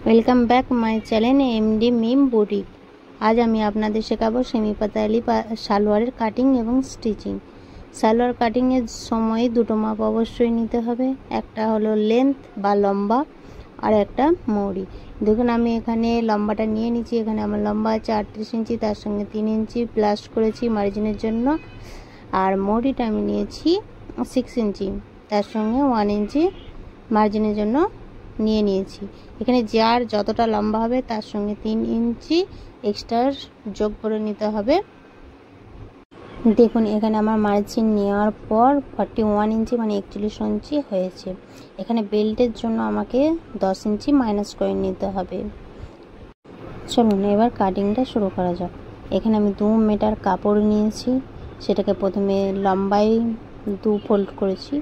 Welcome back my channel MD Mim boutique. আজ আমি আপনাদের শেখাবো সেমি পাতালি সালোয়ারের কাটিং এবং স্টিচিং। সালোয়ার কাটিংয়ের সময় দুটো মাপ অবশ্যই নিতে হবে, একটা হলো লেন্থ বা লম্বা আর একটা মৌরি। দেখুন আমি এখানে লম্বাটা নিয়ে নিচ্ছি। এখানে আমার লম্বা আছে 38 ইঞ্চি, তার সঙ্গে 3 ইঞ্চি প্লাস করেছি মার্জিনের জন্য। আর মৌরিটা আমি নিয়েছি 6 ইঞ্চি, তার সঙ্গে 1 ইঞ্চি মার্জিনের জন্য নিয়েছি। এখানে যার যতটা লম্বা হবে তার সঙ্গে 3 ইঞ্চি এক্সট্রা যোগ করে নিতে হবে। দেখুন এখানে আমার মার্জিন নেওয়ার পর 41 ইঞ্চি মানে 41 ইঞ্চি হয়েছে। এখানে বেল্টের জন্য আমাকে 10 ইঞ্চি মাইনাস করে নিতে হবে। চলুন এবার কাটিংটা শুরু করা যাক। এখানে আমি 2 মিটার কাপড় নিয়েছি, সেটাকে প্রথমে লম্বায় 2 ফোল্ড করেছি,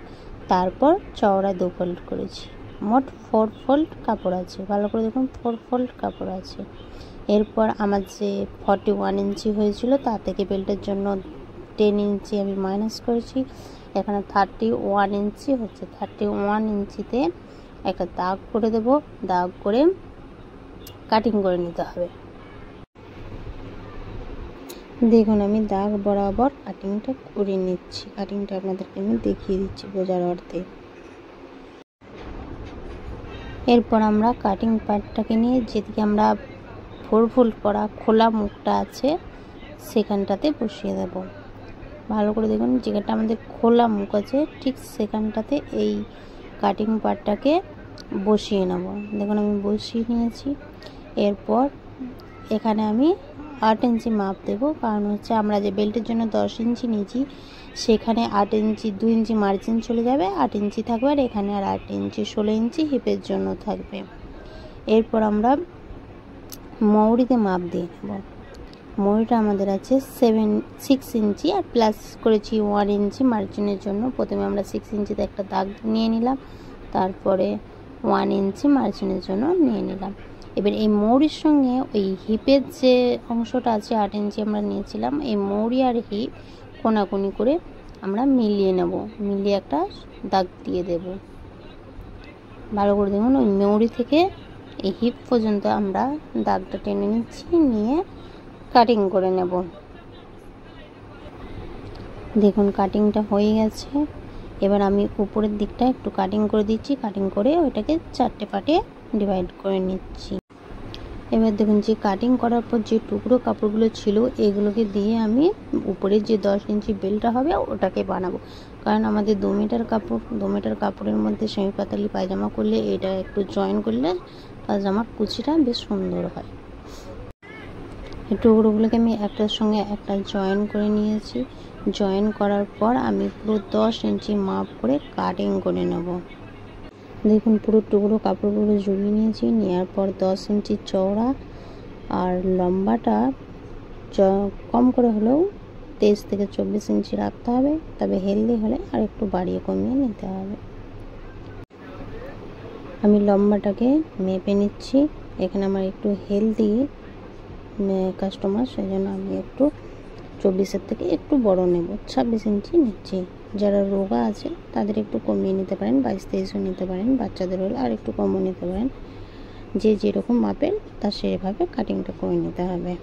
তারপর চওড়া 2 ফোল্ড করেছি। মোট 4 ফোল্ড কাপড় আছে, ভালো করে দেখুন 4 ফোল্ড কাপড় আছে। এরপর আমার যে 41 ইঞ্চি হয়েছিল তা থেকে বেল্টের জন্য 10 ইঞ্চি আমি মাইনাস করেছি। এখানে 31 ইঞ্চি হচ্ছে। 31 ইঞ্চিতে একটা দাগ করে দেব, দাগ করে কাটিং করে নিতে হবে। দেখুন আমি দাগ বরাবর কাটিংটা করে নিচ্ছি। কাটিংটা আপনাদেরকে আমি দেখিয়ে দিচ্ছি বোঝার অর্থে। এরপর আমরা কাটিং পার্টটাকে নিয়ে যেদিকে আমরা 4 ফোল্ড করা খোলা মুখটা আছে সেখানটাতে বসিয়ে দেব। ভালো করে দেখুন, যেখানটা আমাদের খোলা মুখ আছে ঠিক সেখানটাতে এই কাটিং পার্টটাকে বসিয়ে নেব। দেখুন আমি বসিয়ে নিয়েছি। এরপর এখানে আমি 8 ইঞ্চি মাপ দেব, কারণ হচ্ছে আমরা যে বেল্টের জন্য 10 ইঞ্চি নিয়েছি সেখানে 8 ইঞ্চি 2 ইঞ্চি মার্জিন চলে যাবে, 8 ইঞ্চি থাকবে। আর এখানে আর 8 ইঞ্চি 16 ইঞ্চি হিপের জন্য থাকবে। এরপর আমরা মৌরিতে মাপ দিয়ে নেব। মৌরিটা আমাদের আছে 6 ইঞ্চি আর প্লাস করেছি 1 ইঞ্চি মার্জিনের জন্য। প্রথমে আমরা 6 ইঞ্চিতে একটা দাগ নিয়ে নিলাম, তারপরে 1 ইঞ্চি মার্জিনের জন্য নিয়ে নিলাম। এবার এই মৌরির সঙ্গে ওই হিপের যে অংশটা আছে 8 ইঞ্চি আমরা নিয়েছিলাম, এই মৌরি আর হিপ কোনাকুনি করে আমরা মিলিয়ে নেব, মিলিয়ে একটা দাগ দিয়ে দেব। ভালো করে দেখুন ওই মৌরি থেকে এই হিপ পর্যন্ত আমরা দাগটা টেনে নিচ্ছি, নিয়ে কাটিং করে নেব। দেখুন কাটিংটা হয়ে গেছে। এবার আমি উপরের দিকটা একটু কাটিং করে দিচ্ছি, কাটিং করে ওইটাকে 4টে পার্টে ডিভাইড করে নিচ্ছি। এবার দেখুন যে কাটিং করার পর যে টুকরো কাপড়গুলো ছিল এগুলোকে দিয়ে আমি উপরের যে 10 ইঞ্চি বেল্টটা হবে ওটাকে বানাবো। কারণ আমাদের 2 মিটার কাপড়, 2 মিটার কাপড়ের মধ্যে সেমি পাতালি পায়জামা করলে এটা একটু জয়েন করলে পায়জামার কুচিটা বেশ সুন্দর হয়। এই টুকরোগুলোকে আমি একটার সঙ্গে একটা জয়েন করে নিয়েছি। জয়েন করার পর আমি পুরো 10 ইঞ্চি মাপ করে কাটিং করে নেব। দেখুন পুরো টুকরো কাপড়গুলো জড়িয়ে নিয়েছি, নেওয়ার পর 10 ইঞ্চি চওড়া আর লম্বাটা কম করে হলেও 23 থেকে 24 ইঞ্চি রাখতে হবে, তবে হেলদি হলে আর একটু বাড়িয়ে কমিয়ে নিতে হবে। আমি লম্বাটাকে মেপে নিচ্ছি। এখানে আমার একটু হেলদি কাস্টমার, সেই জন্য আমি একটু 24-এর থেকে একটু বড় নেব, 26 ইঞ্চি নিচ্ছি। যারা রোগা আছে তাদের একটু কমিয়ে নিতে পারেন, 22-23ও নিতে পারেন। বাচ্চাদের হলে আর একটু কমও নিতে পারেন। যে যেরকম মাপেন তার সেভাবে কাটিংটা করে নিতে হবে।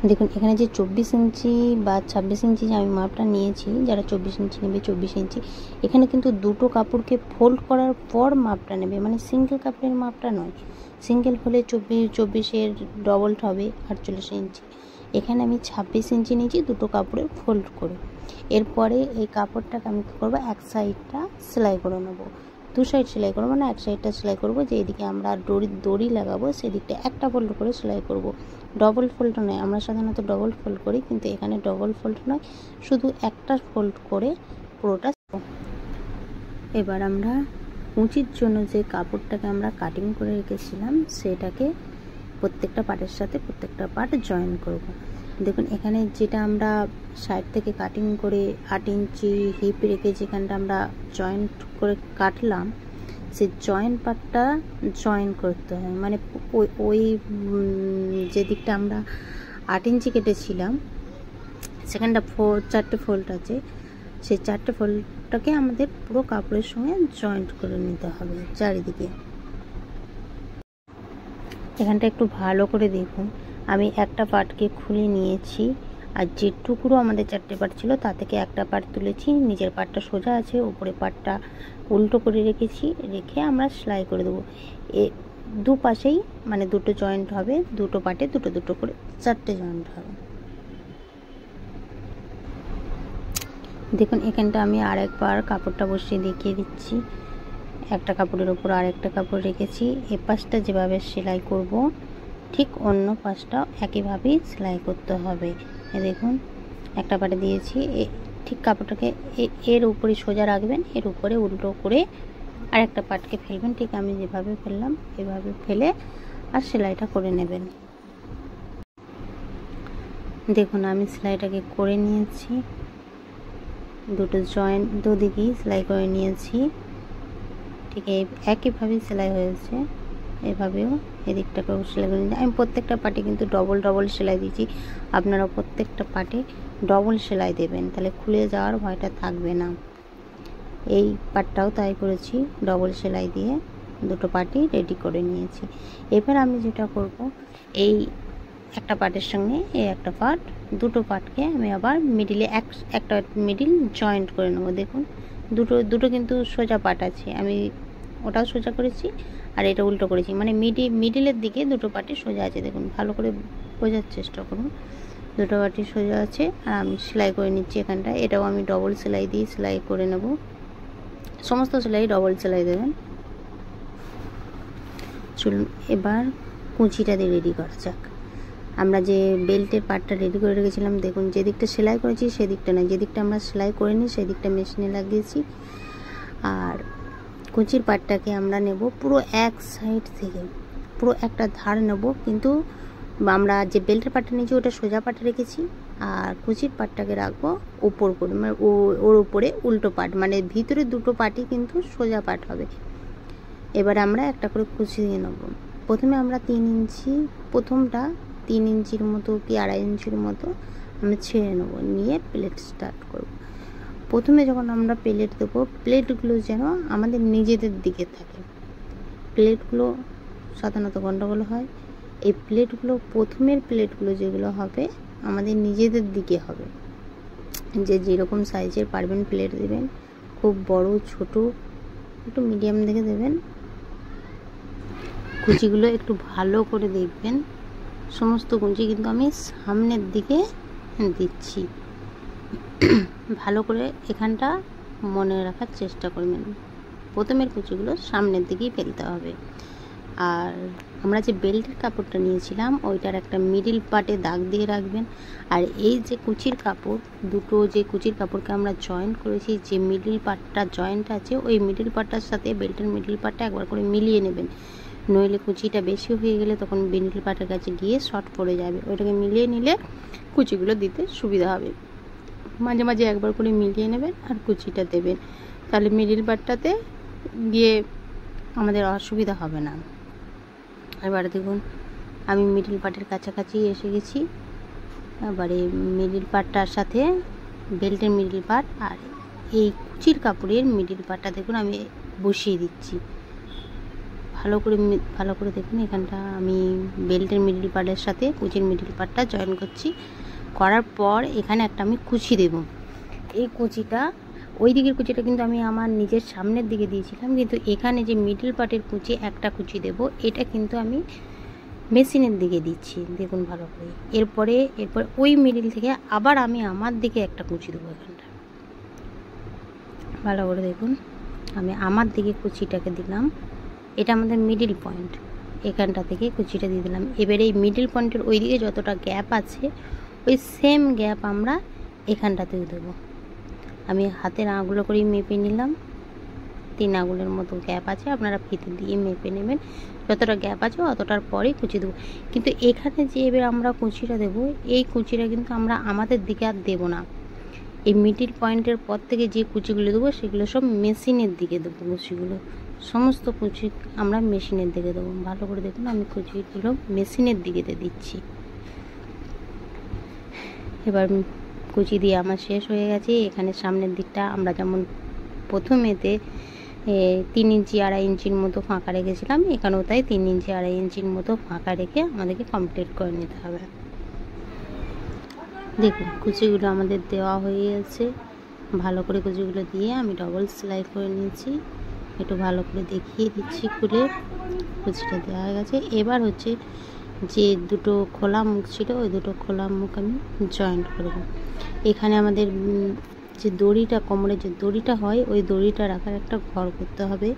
দেখুন এখানে যে 24 ইঞ্চি বা 26 ইঞ্চি যে আমি মাপটা নিয়েছি, যারা 24 ইঞ্চি নেবে 24 ইঞ্চি। এখানে কিন্তু দুটো কাপড়কে ফোল্ড করার পর মাপটা নেবে, মানে সিঙ্গেল কাপড়ের মাপটা নয়। সিঙ্গেল হলে 24-এর ডবল হবে 48 ইঞ্চি। এখানে আমি 26 ইঞ্চি নিয়েছি দুটো কাপড়ে ফোল্ড করে। এরপরে এই কাপড়টাকে আমি কী করবো, এক সাইডটা সেলাই করে নেবো। 2 সাইড সেলাই করবো না, এক সাইডটা সেলাই করবো। যেদিকে আমরা দড়ি লাগাবো সেদিকটা একটা ফোল্ড করে সেলাই করব। ডবল ফোল্ড নয়, আমরা সাধারণত ডবল ফোল্ড করি, কিন্তু এখানে ডবল ফোল্ড নয়, শুধু একটা ফোল্ড করে পুরোটা। এবার আমরা কুঁচির জন্য যে কাপড়টাকে আমরা কাটিং করে রেখেছিলাম সেটাকে প্রত্যেকটা পার্টের সাথে প্রত্যেকটা পার্ট জয়েন করব। দেখুন এখানে যেটা আমরা সাইড থেকে কাটিং করে 8 ইঞ্চি হিপ রেখে যেখানটা আমরা জয়েন্ট করে কাটলাম, সেই জয়েন্ট পার্টটা জয়েন করতে হয়। মানে ওই যে দিকটা আমরা 8 ইঞ্চি কেটেছিলাম সেখানটা 4টে ফোল্ড আছে, সেই 4টে ফোল্ডটাকে আমাদের পুরো কাপড়ের সঙ্গে জয়েন্ট করে নিতে হবে চারিদিকে। এখানটা একটু ভালো করে দেখুন, আমি একটা পাটকে খুলে নিয়েছি, আর যে টুকরো আমাদের 4টে পাট ছিল তা থেকে একটা পাট তুলেছি, নিচের পাটটা সোজা আছে, উপরে পাটটা উল্টো করে রেখেছি, রেখে আমরা সেলাই করে দেবো। এ দুপাশেই মানে দুটো জয়েন্ট হবে, দুটো পাটে দুটো দুটো করে 4টে জয়েন্ট হবে। দেখুন এখানটা আমি আরেকবার কাপড়টা বসিয়ে দেখিয়ে দিচ্ছি। একটা কাপড়ের উপর আরেকটা কাপড় রেখেছি, এ পাশটা যেভাবে সেলাই করব ঠিক অন্য পাশটাও একইভাবেই সেলাই করতে হবে। এ দেখুন একটা পাটে দিয়েছি, ঠিক কাপড়টাকে এর উপরে সোজা রাখবেন, এর উপরে উল্টো করে আরেকটা পাটকে ফেলবেন, ঠিক আমি যেভাবে ফেললাম এভাবে ফেলে আর সেলাইটা করে নেবেন। দেখুন আমি সেলাইটাকে করে নিয়েছি, দুটো জয়েন্ট দুদিকেই সেলাই করে নিয়েছি, ঠিক একইভাবেই সেলাই হয়েছে। এভাবেও এদিকটাকেও সেলাই করে নিয়েছি। আমি প্রত্যেকটা পাটে কিন্তু ডবল ডবল সেলাই দিয়েছি, আপনারা প্রত্যেকটা পাটে ডবল সেলাই দেবেন, তাহলে খুলে যাওয়ার ভয়টা থাকবে না। এই পাটটাও তাই করেছি, ডবল সেলাই দিয়ে দুটো পাটই রেডি করে নিয়েছি। এবার আমি যেটা করব, এই একটা পাটের সঙ্গে এই একটা পাট, দুটো পাটকে আমি আবার মিডিলে একটা মিডিল জয়েন্ট করে নেবো। দেখুন দুটো কিন্তু সোজা পাট আছে, আমি ওটাও সোজা করেছি আর এটা উল্টো করেছি, মানে মিডিলের দিকে দুটো পাটি সোজা আছে। দেখুন ভালো করে বোঝার চেষ্টা করুন, দুটো পাটি সোজা আছে আর আমি সেলাই করে নিচ্ছি এখানটা। এটাও আমি ডবল সেলাই দিয়ে সেলাই করে নেব, সমস্ত সেলাই ডবল সেলাই দেবেন। চলুন এবার কুঁচিটা দিয়ে রেডি করা যাক। আমরা যে বেল্টের পার্টটা রেডি করে রেখেছিলাম, দেখুন যে দিকটা সেলাই করেছি সেদিকটা নয়, যে দিকটা আমরা সেলাই করিনি সেই দিকটা মেশিনে লাগিয়েছি। আর কুঁচির পাটটাকে আমরা নেব পুরো এক সাইড থেকে, পুরো একটা ধার নেব, কিন্তু আমরা যে বেল্টের পাটটা নিয়েছি ওটা সোজা পাটে রেখেছি, আর কুঁচির পাটটাকে রাখবো উপর করে, মানে ওর উপরে উল্টো পাট, মানে ভিতরে দুটো পাটই কিন্তু সোজা পাট হবে। এবার আমরা একটা করে কুঁচি দিয়ে নেব। প্রথমে আমরা 3 ইঞ্চি, প্রথমটা 3 ইঞ্চির মতো কি 2.5 ইঞ্চির মতো আমরা ছেড়ে নেব, নিয়ে প্লেট স্টার্ট করব। প্রথমে যখন আমরা প্লেট দেবো, প্লেটগুলো যেন আমাদের নিজেদের দিকে থাকে। প্লেটগুলো সাধারণত গন্ডগোল হয়, এই প্লেটগুলো প্রথমের প্লেটগুলো যেগুলো হবে আমাদের নিজেদের দিকে হবে। যে যেরকম সাইজের পারবেন প্লেট দেবেন, খুব বড় ছোট একটু মিডিয়াম দেখে দেবেন। কুচিগুলো একটু ভালো করে দেখবেন, সমস্ত কুচি কিন্তু আমি সামনের দিকে দিচ্ছি, ভালো করে এখানটা মনে রাখার চেষ্টা করবেন। প্রথমের কুচিগুলো সামনের দিকেই ফেলতে হবে। আর আমরা যে বেল্টের কাপড়টা নিয়েছিলাম ওইটার একটা মিডিল পার্টে দাগ দিয়ে রাখবেন। আর এই যে কুচির কাপড়, দুটো যে কুচির কাপড়কে আমরা জয়েন্ট করেছি, যে মিডিল পার্টটা জয়েন্ট আছে ওই মিডিল পার্টটার সাথে বেল্টের মিডিল পার্টটা একবার করে মিলিয়ে নেবেন, নইলে কুচিটা বেশি হয়ে গেলে তখন মিডিল পার্টের কাছে গিয়ে শর্ট পড়ে যাবে। ওইটাকে মিলিয়ে নিলে কুচিগুলো দিতে সুবিধা হবে। মাঝে মাঝে একবার করে মিলিয়ে নেবেন আর কুচিটা দেবেন, তাহলে মিডিল পার্টটাতে গিয়ে আমাদের অসুবিধা হবে না। এবারে দেখুন আমি মিডিল পার্টের কাছাকাছি এসে গেছি। এবারে মিডিল পার্টটার সাথে বেল্টের মিডিল পার্ট আর এই কুচির কাপড়ের মিডিল পার্টটা দেখুন আমি বসিয়ে দিচ্ছি। ভালো করে দেখুন, এখানটা আমি বেল্টের মিডিল পার্টের সাথে কুচির মিডিল পার্টটা জয়েন করছি। করার পর এখানে একটা আমি কুচি দেব। এই কুচিটা, ওই দিকের কুচিটা কিন্তু আমি আমার নিজের সামনের দিকে দিয়েছিলাম, কিন্তু এখানে যে মিডিল পার্টের কুচি একটা কুচি দেব, এটা কিন্তু আমি মেশিনের দিকে দিচ্ছি। দেখুন ভালো করে, এরপর ওই মিডিল থেকে আবার আমি আমার দিকে একটা কুচি দেবো। এখানটা ভালো করে দেখুন, আমি আমার দিকে কুচিটাকে দিলাম, এটা আমাদের মিডিল পয়েন্ট, এখানটা থেকে কুচিটা দিয়ে দিলাম। এবারে এই মিডিল পয়েন্টের ওই দিকে যতটা গ্যাপ আছে ওই সেম গ্যাপ আমরা এখানটাতেও দেবো। আমি হাতের আঙুলো করেই মেপে নিলাম, 3 আঙুলের মতো গ্যাপ আছে, আপনারা ফিতে দিয়ে মেপে নেবেন, যতটা গ্যাপ আছে অতটার পরেই কুচি দেবো। কিন্তু এখানে যে এবার আমরা কুচিটা দেবো, এই কুচিটা কিন্তু আমরা আমাদের দিকে আর দেবো না, এই মিডিল পয়েন্টের পর থেকে যে কুচিগুলো দেবো সেগুলো সব মেশিনের দিকে দেবো। কুচিগুলো সমস্ত কুচি আমরা মেশিনের দিকে দেবো। ভালো করে দেখুন আমি কুচিগুলো মেশিনের দিকে দিচ্ছি। এবার কুচি দিয়ে আমার শেষ হয়ে গেছে। এখানে সামনের দিকটা আমরা যেমন প্রথমেতে 3 ইঞ্চি 2.5 ইঞ্চির মতো ফাঁকা রেখেছিলাম, এখানেও তাই 3 ইঞ্চি 2.5 ইঞ্চির মতো ফাঁকা রেখে আমাদেরকে কমপ্লিট করে নিতে হবে। দেখুন কুচিগুলো আমাদের দেওয়া হয়ে গেছে, ভালো করে কুচিগুলো দিয়ে আমি ডবল সেলাই করে নিয়েছি। একটু ভালো করে দেখিয়ে দিচ্ছি, খুলে কুচিটা দেওয়া হয়ে গেছে। এবার হচ্ছে যে দুটো খোলা মুখ ছিল ওই দুটো খোলা মুখ আমি জয়েন্ট করব। এখানে আমাদের যে দড়িটা, কোমরের যে দড়িটা হয় ওই দড়িটা রাখার একটা ঘর করতে হবে।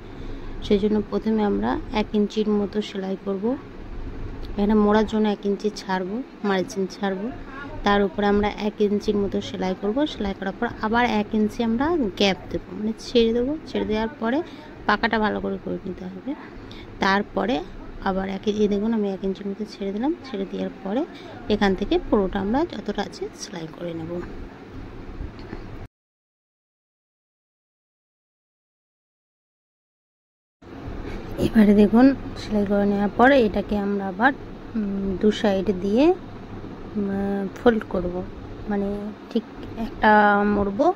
সেই জন্য প্রথমে আমরা 1 ইঞ্চির মতো সেলাই করব। এখানে মোড়ার জন্য 1 ইঞ্চি ছাড়বো, মার্জিন ছাড়বো। তার উপরে আমরা 1 ইঞ্চির মতো সেলাই করব। সেলাই করার পর আবার 1 ইঞ্চি আমরা গ্যাপ দেবো, মানে ছেড়ে দেবো। ছেড়ে দেওয়ার পরে পাকাটা ভালো করে নিতে হবে। তারপরে আবার দেখুন আমি 1 ইঞ্চির মতো ছেড়ে দিলাম। ছেড়ে দেওয়ার পরে এখান থেকে পুরোটা আমরা যতটা আছে সেলাই করে নেব। এবারে দেখুন সেলাই করে নেওয়ার পরে এটাকে আমরা আবার 2 সাইড দিয়ে ফোল্ড করব, মানে ঠিক একটা মুড়বো,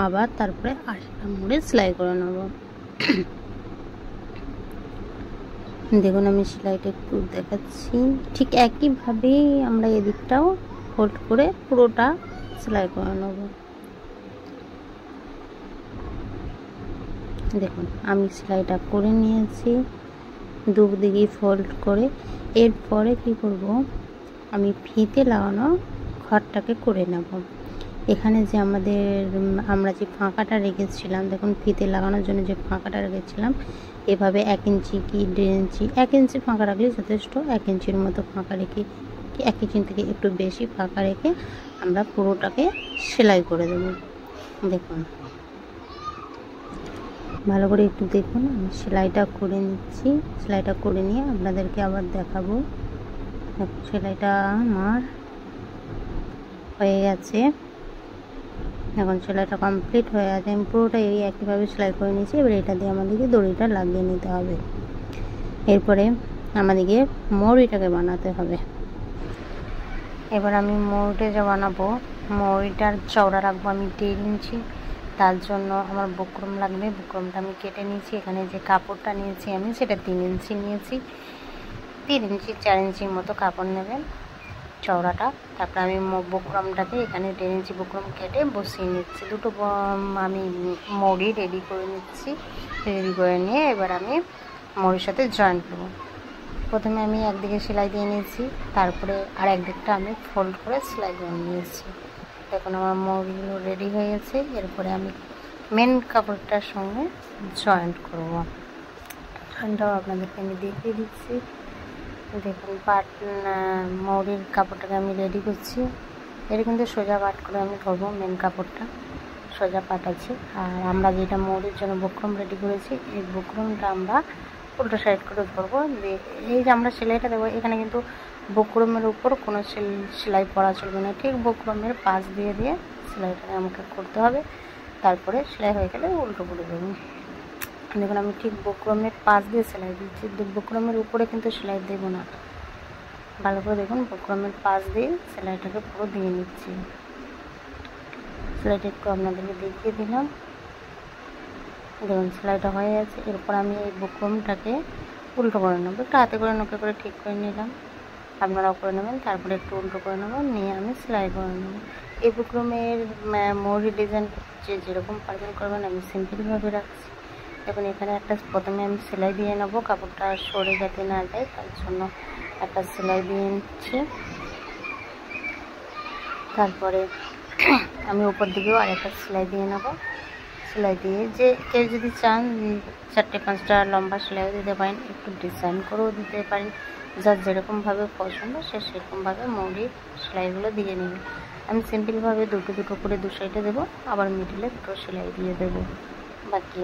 আবার তারপরে আরেকটা মুড়ে সেলাই করে নেব। দেখুন আমি সেলাইটা একটু দেখাচ্ছি, ঠিক একইভাবেই আমরা এদিকটাও ফোল্ড করে পুরোটা সেলাই করে নেব। দেখুন আমি সেলাইটা করে নিয়েছি দুদিকে ফোল্ড করে। এরপরে কি করব, আমি ফিতে লাগানো ঘরটাকে করে নেব। এখানে যে আমরা যে ফাঁকাটা রেখেছিলাম, দেখুন ফিতে লাগানোর জন্য যে ফাঁকাটা রেখেছিলাম, এভাবে 1 ইঞ্চি কি 1.5 ইঞ্চি, 1 ইঞ্চি ফাঁকা রাখলে যথেষ্ট। 1 ইঞ্চির মতো ফাঁকা রেখে, 1 ইঞ্চি থেকে একটু বেশি ফাঁকা রেখে আমরা পুরোটাকে সেলাই করে দেব। দেখুন ভালো করে একটু দেখুন, আমি সেলাইটা করে নিচ্ছি। সেলাইটা করে নিয়ে আপনাদেরকে আবার দেখাবো। সেলাইটা আমার হয়ে গেছে, এখন সেলাইটা কমপ্লিট হয়ে গেছে। আমি পুরোটা এই একইভাবে সেলাই করে নিয়েছি। এবার এটা দিয়ে আমাদেরকে দড়িটা লাগিয়ে নিতে হবে। এরপরে আমাদেরকে মৌরিটাকে বানাতে হবে। এবার আমি মৌরিটা যে বানাবো, মৌরিটার চওড়া রাখবো আমি 1.5 ইঞ্চি। তার জন্য আমার বুকরম লাগবে, বুকরমটা আমি কেটে নিয়েছি। এখানে যে কাপড়টা নিয়েছি আমি সেটা 3 ইঞ্চি নিয়েছি। 3 ইঞ্চি 4 ইঞ্চির মতো কাপড় নেবেন চওড়াটা। তারপরে আমি বুকরমটাকে এখানে 1.5 ইঞ্চি বুকরম কেটে বসিয়ে নিচ্ছি। দুটো আমি মৌরি রেডি করে নিচ্ছি। রেডি করে নিয়ে এবার আমি মৌরির সাথে জয়েন্ট করবো। প্রথমে আমি একদিকে সেলাই দিয়ে নিয়েছি, তারপরে আর একদিকটা আমি ফোল্ড করে সেলাই করে নিয়েছি। দেখুন আমার মৌরিগুলো রেডি হয়ে গেছে। এরপরে আমি মেন কাপড়টার সঙ্গে জয়েন্ট করব। জয়েন্টটাও আপনাদেরকে আমি দেখিয়ে দিচ্ছি। দেখুন মৌরির কাপড়টাকে আমি রেডি করছি। এটা কিন্তু সোজা পাট করে আমি ধরবো, মেন কাপড়টা সোজা পাট আছে। আর আমরা যেটা মৌরির জন্য বুকরম রেডি করেছি, এই বুকরমটা আমরা উল্টো সাইড করে ধরবো। এই যে আমরা সেলাইটা দেবো, এখানে কিন্তু বুকরমের উপর কোনো সেলাই পরা চলবে না, ঠিক বুকরমের পাশ দিয়ে দিয়ে সেলাইটাকে আমাকে করতে হবে। তারপরে সেলাই হয়ে গেলে উল্টো করে দেবো। দেখুন আমি ঠিক বুকরমের পাশ দিয়ে সেলাই দিচ্ছি, বুকরমের উপরে কিন্তু সেলাই দেবো না। ভালো করে দেখুন, বুকরমের পাশ দিয়ে সেলাইটাকে পুরো দিয়ে নিচ্ছি। সেলাইটা একটু আপনাদেরকে দেখিয়ে দিলাম। দেখুন সেলাইটা হয়ে গেছে। এরপর আমি এই বুকরমটাকে উল্টো করে নেবো, একটু হাতে করে নোকে করে ঠিক করে নিলাম, আপনারাও করে নেবেন। তারপরে একটু উল্টো করে নেবো, নিয়ে আমি সেলাই করে নেবো। এই বুকরমের মৌরি ডিজাইন যেরকম পারবেন করবেন, আমি সিম্পলভাবে রাখছি। দেখুন এখানে একটা প্রথমে আমি সেলাই দিয়ে নেবো, কাপড়টা সরে যাতে না যায়, তার জন্য একটা সেলাই দিয়ে নিচ্ছি। তারপরে আমি উপর দিকেও আরেকটা সেলাই দিয়ে নেবো। সেলাই দিয়ে যে কেউ যদি চান 4-5টা লম্বা সেলাইও দিতে পারেন, একটু ডিজাইন করেও দিতে পারেন। যার যেরকমভাবে পছন্দ সে সেরকমভাবে মৌরির সেলাইগুলো দিয়ে নেবেন। আমি সিম্পলভাবে দুটো করে 2 সাইডে দেবো, আবার মিডিলে 2 সেলাই দিয়ে দেবো। বাকি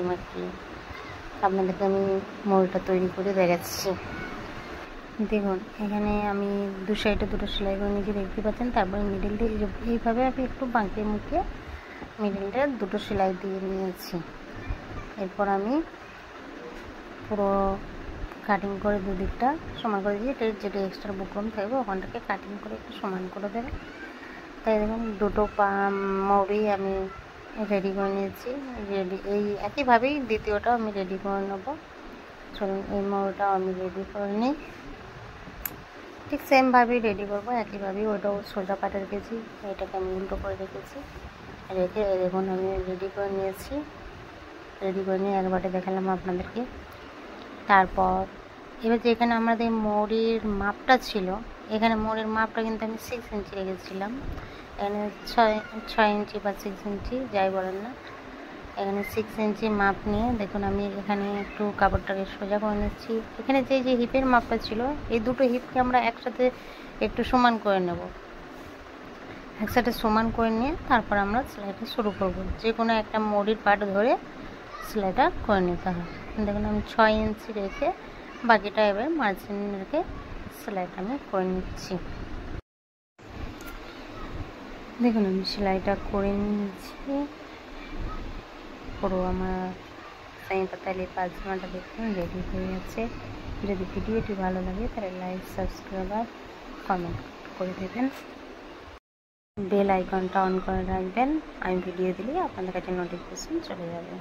আপনাদেরকে আমি মৌরিটা তৈরি করে দেখাচ্ছি। দেখুন এখানে আমি 2 সাইডে 2টো সেলাই করে নিয়েছি, দেখতে পাচ্ছেন। তারপরে মিডিল দিয়ে এইভাবে আমি একটু বাঁকিয়ে মুখে মিডিলটা 2টো সেলাই দিয়ে নিয়েছি। এরপর আমি পুরো কাটিং করে দুদিকটা সমান করে দিয়েছি। যেটা এক্সট্রা বুকরম থাকবে ওখানটাকে কাটিং করে একটু সমান করে দেবে। তাই দেখুন 2টো মৌরি আমি রেডি করে নিয়েছি। এই একইভাবেই দ্বিতীয়টাও আমি রেডি করে নেব। চলুন এই মোড়টাও আমি রেডি করে নিই। ঠিক সেমভাবেই রেডি করবো, একইভাবেই। ওটাও সোজা পাটে রেখেছি, এটাকে আমি উল্টো করে রেখেছি। রেখে দেখুন আমি রেডি করে নিয়েছি। রেডি করে নিয়ে একবারে দেখালাম আপনাদেরকে। তারপর এবার যে এখানে আমাদের মোড়ের মাপটা ছিল, এখানে মোড়ের মাপটা কিন্তু আমি 6 ইঞ্চি রেখেছিলাম। এখানে 6 ইঞ্চি বা 6 ইঞ্চি যাই বলেন না, এখানে 6 ইঞ্চি মাপ নিয়ে দেখুন আমি এখানে একটু কাপড়টাকে সোজা করে নিচ্ছি। এখানে যে হিপের মাপটা ছিল, এই দুটো হিপকে আমরা একসাথে একটু সমান করে নেব। একসাথে সমান করে নিয়ে তারপর আমরা সেলাইটা শুরু করব। যে কোনো একটা মোড়ির পাট ধরে সেলাইটা করে নিতে হয়। দেখুন আমি 6 ইঞ্চি রেখে বাকিটা এবার মার্জিন রেখে সেলাইটা আমি করে নিচ্ছি। দেখুন আমি সেলাইটা করে নিয়েছি। পুরো আমার সেমি পাতালি পাজামাটা দেখুন রেডি হয়ে গেছে। যদি ভিডিওটি ভালো লাগে তাহলে লাইক, সাবস্ক্রাইব আর কমেন্ট করে দেবেন। বেল আইকনটা অন করে রাখবেন, আমি ভিডিও দিলে আপনাদের কাছে নোটিফিকেশন চলে যাবে।